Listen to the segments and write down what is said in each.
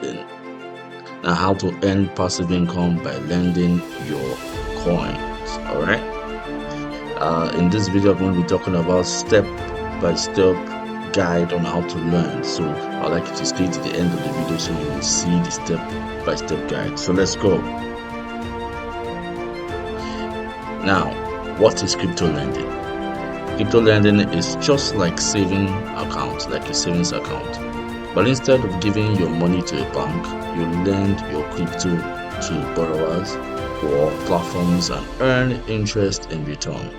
lending. Now, how to earn passive income by lending your coins. All right. In this video, I'm going to be talking about step-by-step guide on how to learn. So I'd like you to stay to the end of the video so you will see the step-by-step guide. So let's go. Now, what is crypto lending? Crypto lending is just like saving account, like a savings account. But instead of giving your money to a bank, you lend your crypto to borrowers or platforms and earn interest in return.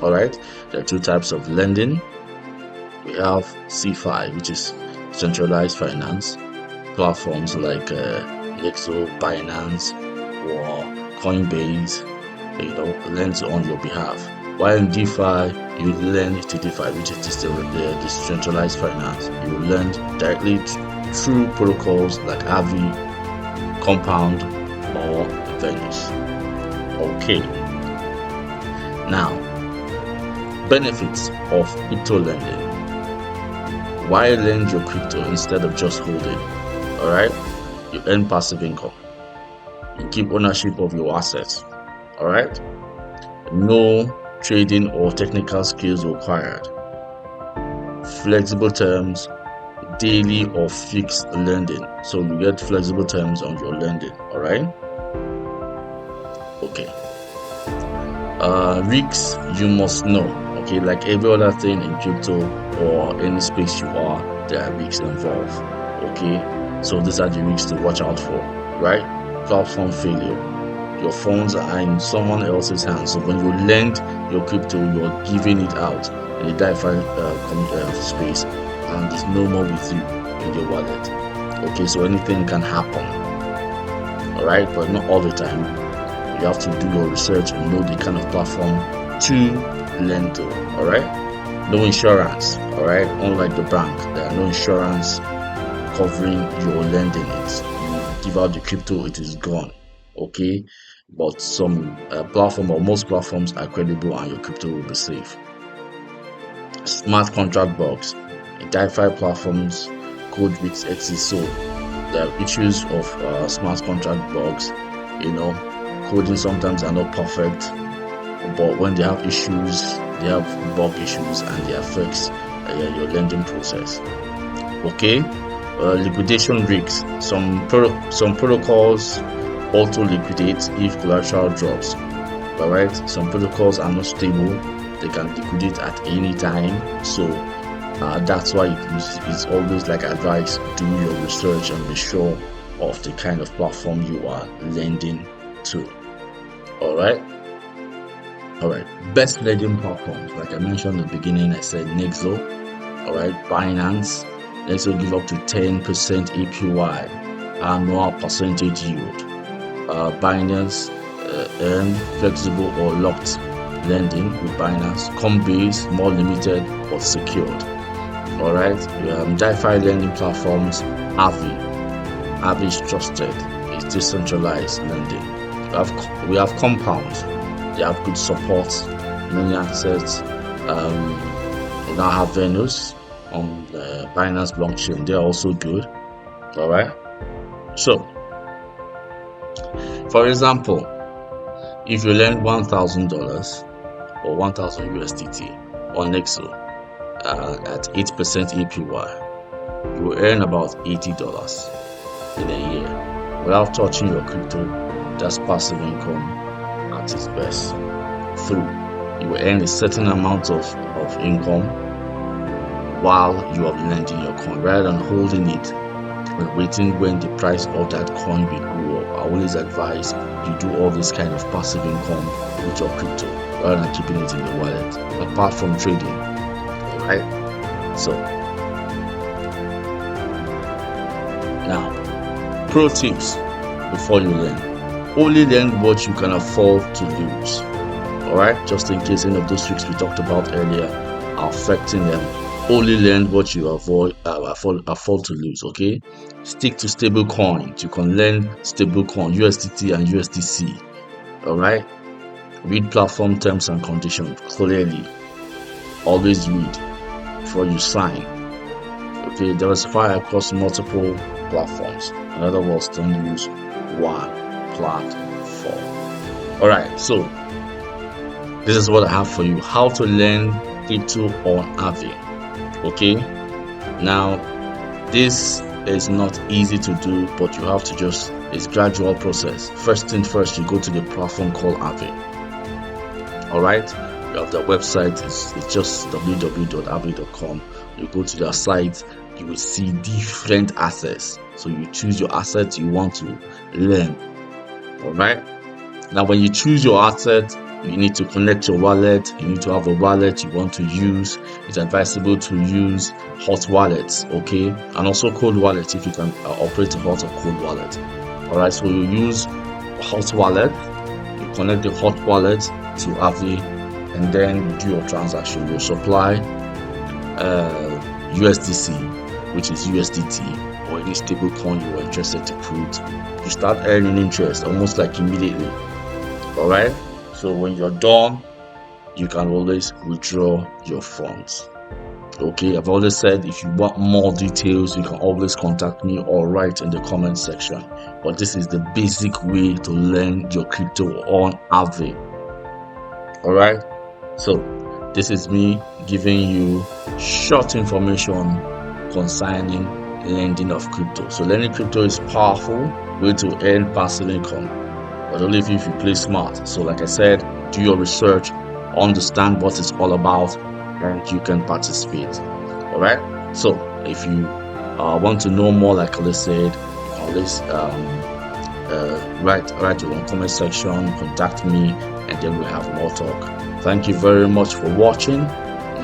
Alright, there are two types of lending. We have CeFi, which is centralized finance. Platforms like Nexo, Binance, or Coinbase, lends on your behalf. While in DeFi, you lend to DeFi, which is the decentralized finance. You lend directly through protocols like Aave, Compound, or Venus. Okay. Now, benefits of crypto lending. Why lend your crypto instead of just holding? Alright? You earn passive income. You keep ownership of your assets. Alright? No trading or technical skills required. Flexible terms, daily or fixed lending. So you get flexible terms on your lending. Alright? Okay. Risks you must know. Okay, like every other thing in crypto or any space you are, there are risks involved. Okay, so these are the risks to watch out for, right? Platform failure. Your funds are in someone else's hands. So when you lend your crypto, you're giving it out in the DeFi space, and it's no more with you in your wallet. Okay, so anything can happen. All right, but not all the time. You have to do your research and know the kind of platform to lend to. All right, no insurance. All right, unlike the bank, there are no insurance covering your lending. It you give out the crypto, it is gone. Okay, but some platform or most platforms are credible and your crypto will be safe. Smart contract bugs. In DeFi platforms, code risks exist, so there are issues of smart contract bugs. Coding sometimes are not perfect, but when they have issues, they have bug issues and they affect your lending process. Okay, liquidation risks. Some protocols auto liquidate if collateral drops. Alright, some protocols are not stable, they can liquidate at any time. So that's why it's always like advice: do your research and be sure of the kind of platform you are lending to. Alright, best lending platforms, like I mentioned in the beginning, I said Nexo. Alright, Binance. Nexo give up to 10% APY, annual percentage yield. Binance earn flexible or locked lending with Binance. Coinbase more limited but secured. Alright, DeFi lending platforms. Aave is trusted, it's decentralized lending. We have Compound. They have good support, many assets. We now have Venus on the Binance blockchain. They're also good. Alright, so for example, if you lend $1,000 or 1,000 USDT on Nexo at 8% APY, you will earn about $80 in a year without touching your crypto. That's passive income at its best. You will earn a certain amount of income while you are lending your coin, rather than holding it and waiting when the price of that coin will go up. I always advise you do all this kind of passive income with your crypto rather than keeping it in the wallet, apart from trading. Alright, so now pro tips before you lend. Only lend what you can afford to lose. Alright, just in case any of those tricks we talked about earlier are affecting them, only lend what you afford to lose. Okay, stick to stable coins. You can lend stable coin, USDT and USDC. Alright, read platform terms and conditions clearly. Always read before you sign. Okay, diversify across multiple platforms. In other words, don't use one platform. All right, so this is what I have for you: how to learn crypto on Aave. Okay, now this is not easy to do, but you have to just, it's gradual process. First thing first, you go to the platform called Aave. All right, you have the website, it's just www.aave.com. You go to their site, you will see different assets, so you choose your assets you want to learn. All right, now when you choose your asset, you need to connect your wallet. You need to have a wallet you want to use. It's advisable to use hot wallets, okay, and also cold wallets if you can operate a hot or cold wallet. All right, so you use a hot wallet, you connect the hot wallet to Aave, and then you do your transaction. You supply USDC, which is USDT, or any stable coin you are interested to put. You start earning interest almost like immediately. All right, so when you're done, you can always withdraw your funds. Okay, I've always said if you want more details, you can always contact me or write in the comment section. But this is the basic way to learn your crypto on Aave. All right, so this is me giving you short information concerning lending of crypto. So learning crypto is powerful way to earn passive income, but only if you play smart. So like I said, do your research, understand what it's all about, and you can participate. All right, so if you want to know more, like I said, you can always write in the comment section, contact me, and then we'll have more talk. Thank you very much for watching.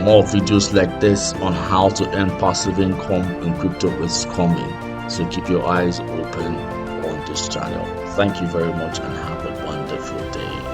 More videos like this on how to earn passive income in crypto is coming, so keep your eyes open on this channel. Thank you very much and have a wonderful day.